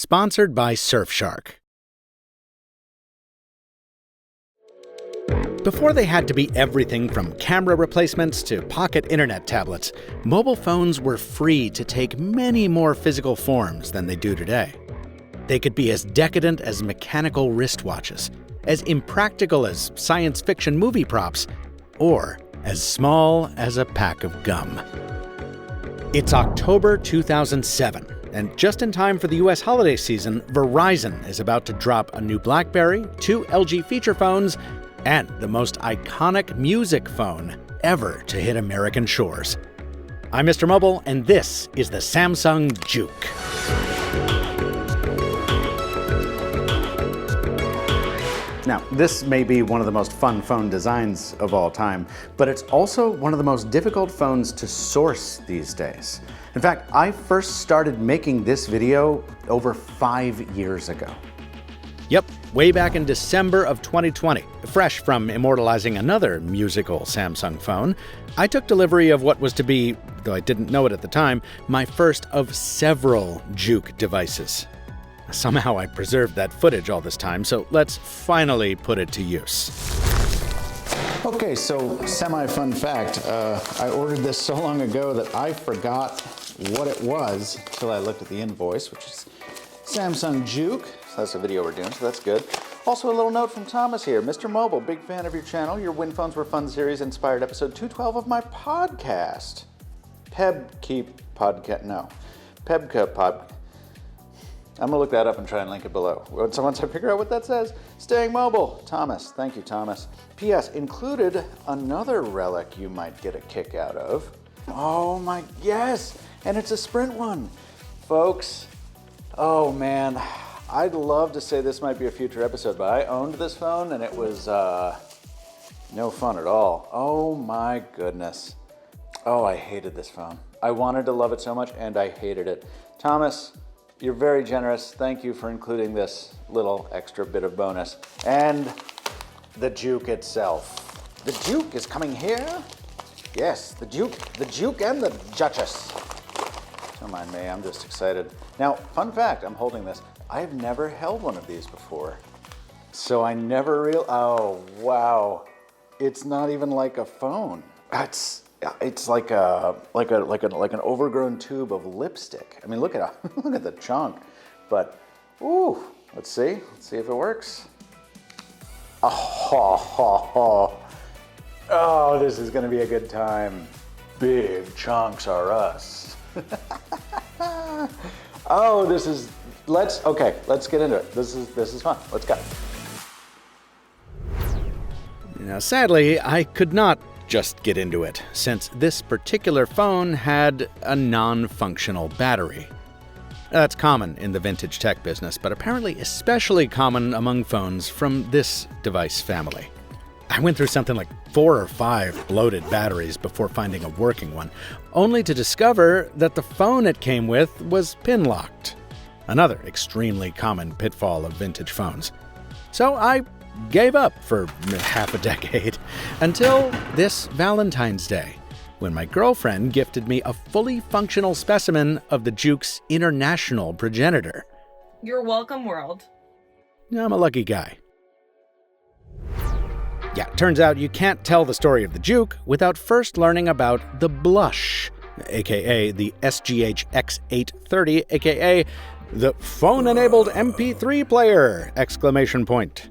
sponsored by Surfshark. Before they had to be everything from camera replacements to pocket internet tablets, mobile phones were free to take many more physical forms than they do today. They could be as decadent as mechanical wristwatches, as impractical as science fiction movie props, or as small as a pack of gum. It's October 2007, and just in time for the US holiday season, Verizon is about to drop a new BlackBerry, 2 LG feature phones, and the most iconic music phone ever to hit American shores. I'm MrMobile, and this is the Samsung Juke. Now, this may be one of the most fun phone designs of all time, but it's also one of the most difficult phones to source these days. In fact, I first started making this video over 5 years ago. Yep, way back in December of 2020, fresh from immortalizing another musical Samsung phone, I took delivery of what was to be, though I didn't know it at the time, my first of several Juke devices. Somehow I preserved that footage all this time, so let's finally put it to use. Okay, so semi-fun fact. I ordered this so long ago that I forgot what it was until I looked at the invoice, which is Samsung Juke. So that's the video we're doing, so that's good. Also a little note from Thomas here. MrMobile, big fan of your channel. Your When Phones Were Fun series inspired episode 212 of my podcast. Pebka podcast. I'm gonna look that up and try and link it below. Once I figure out what that says, staying mobile. Thomas, thank you, Thomas. P.S. included another relic you might get a kick out of. Oh my, yes, and it's a Sprint one. Folks, oh man, I'd love to say this might be a future episode, but I owned this phone and it was no fun at all. Oh my goodness. Oh, I hated this phone. I wanted to love it so much and I hated it. Thomas, you're very generous. Thank you for including this little extra bit of bonus. And the Juke itself. The Juke is coming here. Yes, the Juke and the Duchess. Don't mind me, I'm just excited. Now, fun fact, I'm holding this. I've never held one of these before. So I never oh, wow. It's not even like a phone. It's like an overgrown tube of lipstick. I mean, look at the chunk. But, ooh, let's see if it works. Oh, this is gonna be a good time. Big chunks are us. Oh, let's get into it. This is fun. Let's go. Now, sadly, I could not just get into it, since this particular phone had a non-functional battery. That's common in the vintage tech business, but apparently especially common among phones from this device family. I went through something like 4 or 5 bloated batteries before finding a working one, only to discover that the phone it came with was pin-locked. Another extremely common pitfall of vintage phones. So I gave up for half a decade, until this Valentine's Day, when my girlfriend gifted me a fully functional specimen of the Juke's international progenitor. You're welcome, world. I'm a lucky guy. Yeah, turns out you can't tell the story of the Juke without first learning about the Blush, aka the SGH X830, aka the phone-enabled MP3 player! Exclamation point.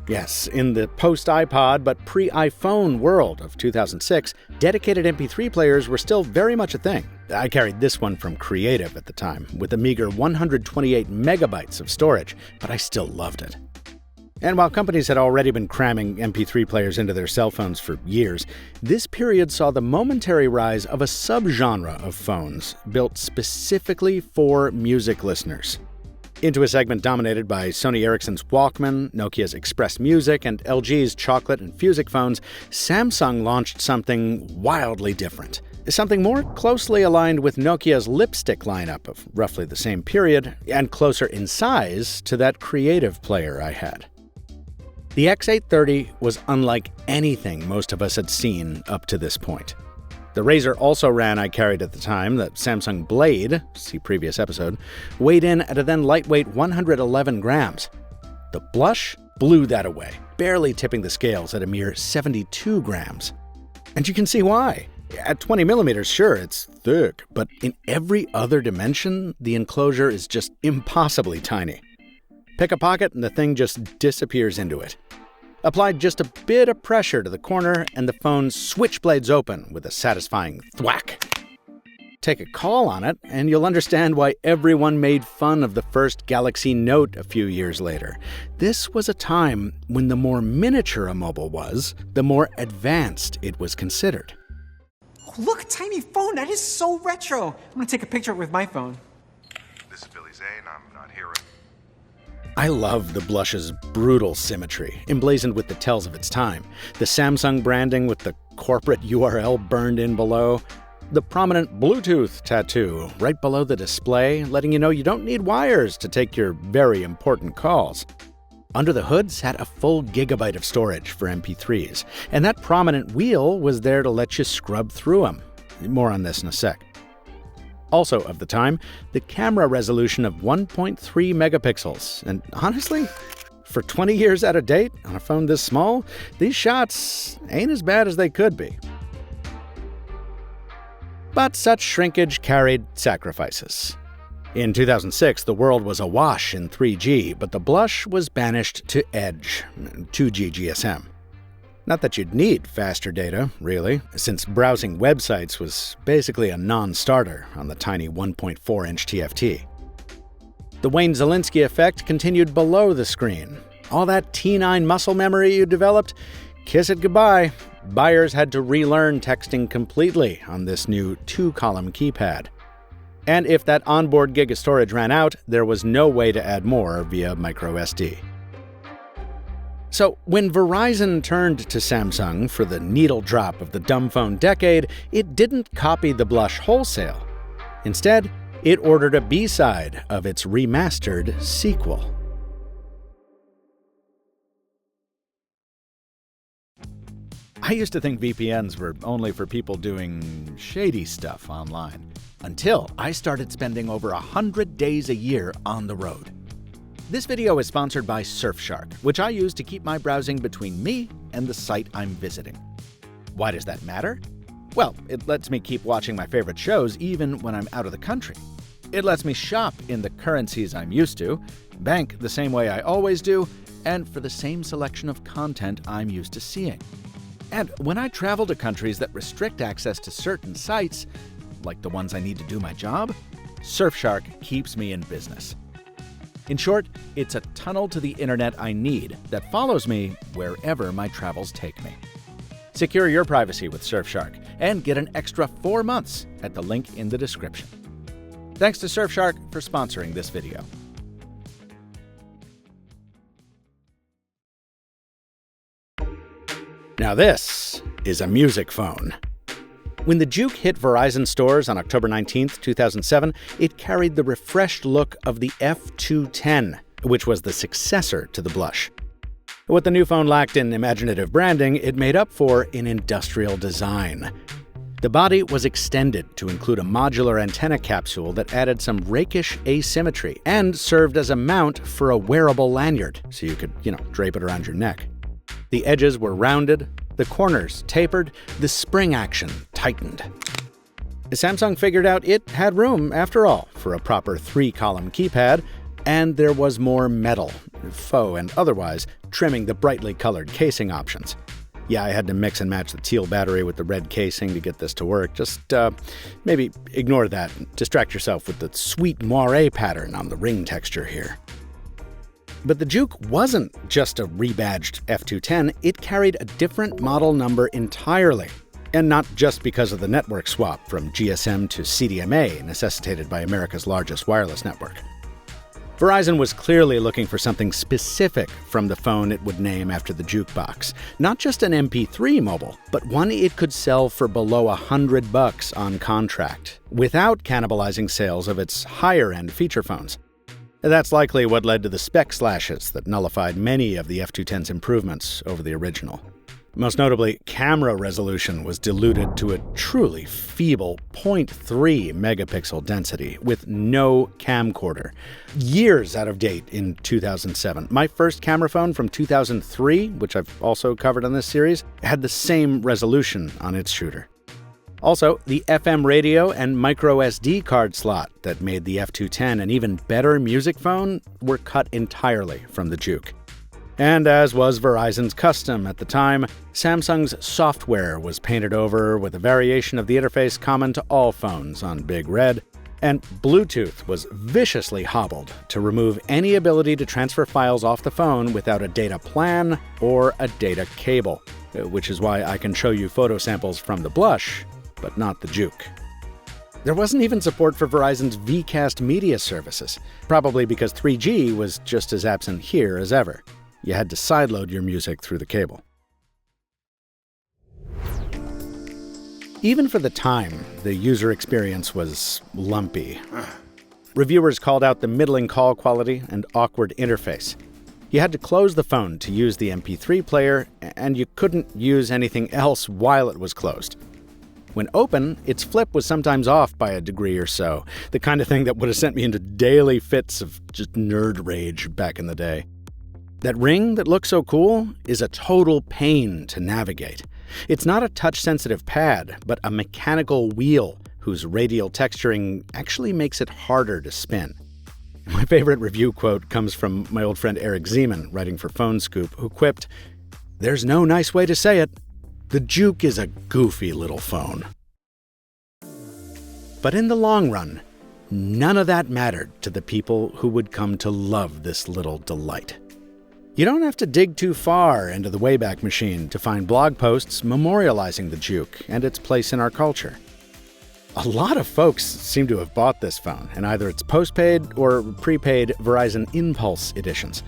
Yes, in the post-iPod but pre-iPhone world of 2006, dedicated MP3 players were still very much a thing. I carried this one from Creative at the time, with a meager 128 megabytes of storage, but I still loved it. And while companies had already been cramming MP3 players into their cell phones for years, this period saw the momentary rise of a subgenre of phones built specifically for music listeners. Into a segment dominated by Sony Ericsson's Walkman, Nokia's Express Music, and LG's Chocolate and Fusic phones, Samsung launched something wildly different. Something more closely aligned with Nokia's Lipstick lineup of roughly the same period, and closer in size to that Creative player I had. The X830 was unlike anything most of us had seen up to this point. The razor also ran I carried at the time, the Samsung Blade, see previous episode, weighed in at a then lightweight 111 grams. The blush blew that away, barely tipping the scales at a mere 72 grams. And you can see why. At 20 millimeters, sure, it's thick, but in every other dimension, the enclosure is just impossibly tiny. Pick a pocket and the thing just disappears into it. Applied just a bit of pressure to the corner and the phone switchblades open with a satisfying thwack. Take a call on it and you'll understand why everyone made fun of the first Galaxy Note a few years later. This was a time when the more miniature a mobile was, the more advanced it was considered. Oh, look, a tiny phone. That is so retro. I'm gonna take a picture with my phone. This is Billy Zane. I'm not hearing. I love the blush's brutal symmetry, emblazoned with the tells of its time. The Samsung branding with the corporate URL burned in below. The prominent Bluetooth tattoo right below the display, letting you know you don't need wires to take your very important calls. Under the hood sat a full gigabyte of storage for MP3s, and that prominent wheel was there to let you scrub through them. More on this in a sec. Also of the time, the camera resolution of 1.3 megapixels. And honestly, for 20 years out of date on a phone this small, these shots ain't as bad as they could be. But such shrinkage carried sacrifices. In 2006, the world was awash in 3G, but the blush was banished to Edge, 2G GSM. Not that you'd need faster data, really, since browsing websites was basically a non-starter on the tiny 1.4-inch TFT. The Wayne Szalinski effect continued below the screen. All that T9 muscle memory you developed, kiss it goodbye. Buyers had to relearn texting completely on this new 2-column keypad. And if that onboard gig of storage ran out, there was no way to add more via microSD. So when Verizon turned to Samsung for the needle drop of the dumb phone decade, it didn't copy the blush wholesale. Instead, it ordered a B-side of its remastered sequel. I used to think VPNs were only for people doing shady stuff online, until I started spending over 100 days a year on the road. This video is sponsored by Surfshark, which I use to keep my browsing between me and the site I'm visiting. Why does that matter? Well, it lets me keep watching my favorite shows even when I'm out of the country. It lets me shop in the currencies I'm used to, bank the same way I always do, and for the same selection of content I'm used to seeing. And when I travel to countries that restrict access to certain sites, like the ones I need to do my job, Surfshark keeps me in business. In short, it's a tunnel to the internet I need that follows me wherever my travels take me. Secure your privacy with Surfshark and get an extra 4 months at the link in the description. Thanks to Surfshark for sponsoring this video. Now this is a music phone. When the Juke hit Verizon stores on October 19, 2007, it carried the refreshed look of the F210, which was the successor to the blush. What the new phone lacked in imaginative branding, it made up for in industrial design. The body was extended to include a modular antenna capsule that added some rakish asymmetry and served as a mount for a wearable lanyard, so you could, drape it around your neck. The edges were rounded, the corners tapered, the spring action tightened. Samsung figured out it had room, after all, for a proper 3-column keypad, and there was more metal, faux and otherwise, trimming the brightly colored casing options. Yeah, I had to mix and match the teal battery with the red casing to get this to work. Just maybe ignore that and distract yourself with the sweet moire pattern on the ring texture here. But the Juke wasn't just a rebadged F210, it carried a different model number entirely. And not just because of the network swap from GSM to CDMA necessitated by America's largest wireless network. Verizon was clearly looking for something specific from the phone it would name after the jukebox. Not just an MP3 mobile, but one it could sell for below $100 on contract, without cannibalizing sales of its higher-end feature phones. That's likely what led to the spec slashes that nullified many of the F210's improvements over the original. Most notably, camera resolution was diluted to a truly feeble 0.3 megapixel density with no camcorder. Years out of date in 2007. My first camera phone from 2003, which I've also covered on this series, had the same resolution on its shooter. Also, the FM radio and micro SD card slot that made the F210 an even better music phone were cut entirely from the Juke. And as was Verizon's custom at the time, Samsung's software was painted over with a variation of the interface common to all phones on Big Red, and Bluetooth was viciously hobbled to remove any ability to transfer files off the phone without a data plan or a data cable, which is why I can show you photo samples from the Blush, but not the Juke. There wasn't even support for Verizon's Vcast media services, probably because 3G was just as absent here as ever. You had to sideload your music through the cable. Even for the time, the user experience was lumpy. Reviewers called out the middling call quality and awkward interface. You had to close the phone to use the MP3 player, and you couldn't use anything else while it was closed. When open, its flip was sometimes off by a degree or so, the kind of thing that would have sent me into daily fits of just nerd rage back in the day. That ring that looks so cool is a total pain to navigate. It's not a touch-sensitive pad, but a mechanical wheel whose radial texturing actually makes it harder to spin. My favorite review quote comes from my old friend Eric Zeman, writing for Phone Scoop, who quipped, "There's no nice way to say it. The Juke is a goofy little phone." But in the long run, none of that mattered to the people who would come to love this little delight. You don't have to dig too far into the Wayback Machine to find blog posts memorializing the Juke and its place in our culture. A lot of folks seem to have bought this phone in either its postpaid or prepaid Verizon Impulse editions.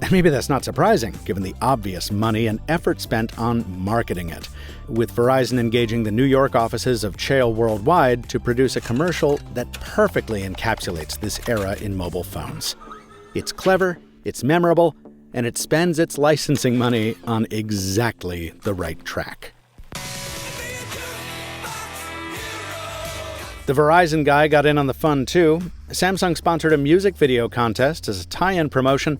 And maybe that's not surprising, given the obvious money and effort spent on marketing it, with Verizon engaging the New York offices of Chael Worldwide to produce a commercial that perfectly encapsulates this era in mobile phones. It's clever, it's memorable, and it spends its licensing money on exactly the right track. The Verizon guy got in on the fun too. Samsung sponsored a music video contest as a tie-in promotion,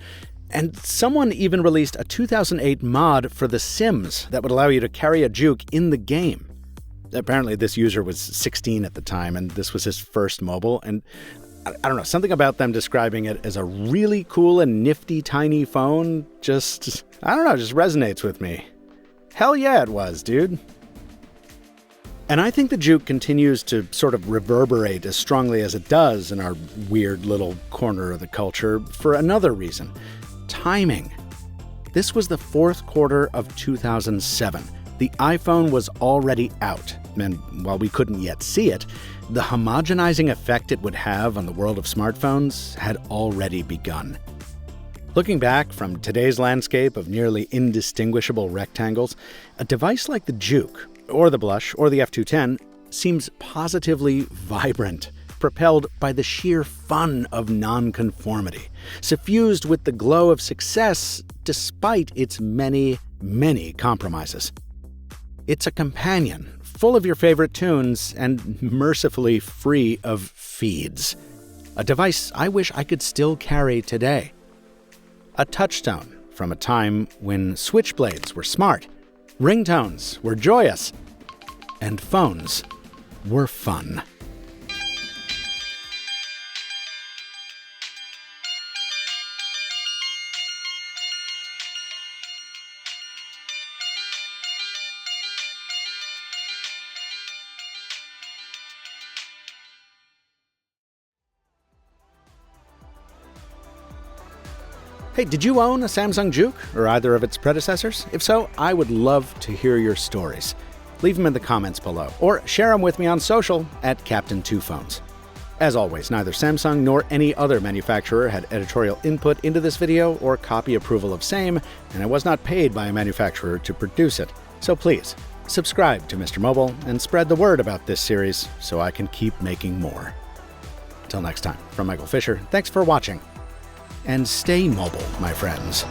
and someone even released a 2008 mod for The Sims that would allow you to carry a Juke in the game. Apparently this user was 16 at the time, and this was his first mobile, and I don't know, something about them describing it as a really cool and nifty tiny phone just resonates with me. Hell yeah, it was, dude. And I think the Juke continues to sort of reverberate as strongly as it does in our weird little corner of the culture for another reason. Timing. This was the fourth quarter of 2007. The iPhone was already out, and while we couldn't yet see it, the homogenizing effect it would have on the world of smartphones had already begun. Looking back from today's landscape of nearly indistinguishable rectangles, a device like the Juke, or the Blush, or the F210 seems positively vibrant, propelled by the sheer fun of nonconformity, suffused with the glow of success despite its many, many compromises. It's a companion, full of your favorite tunes and mercifully free of feeds. A device I wish I could still carry today. A touchstone from a time when switchblades were smart, ringtones were joyous, and phones were fun. Hey, did you own a Samsung Juke or either of its predecessors? If so, I would love to hear your stories. Leave them in the comments below, or share them with me on social at Captain2Phones. As always, neither Samsung nor any other manufacturer had editorial input into this video or copy approval of same, and I was not paid by a manufacturer to produce it. So please, subscribe to MrMobile and spread the word about this series so I can keep making more. Until next time, from Michael Fisher, thanks for watching. And stay mobile, my friends.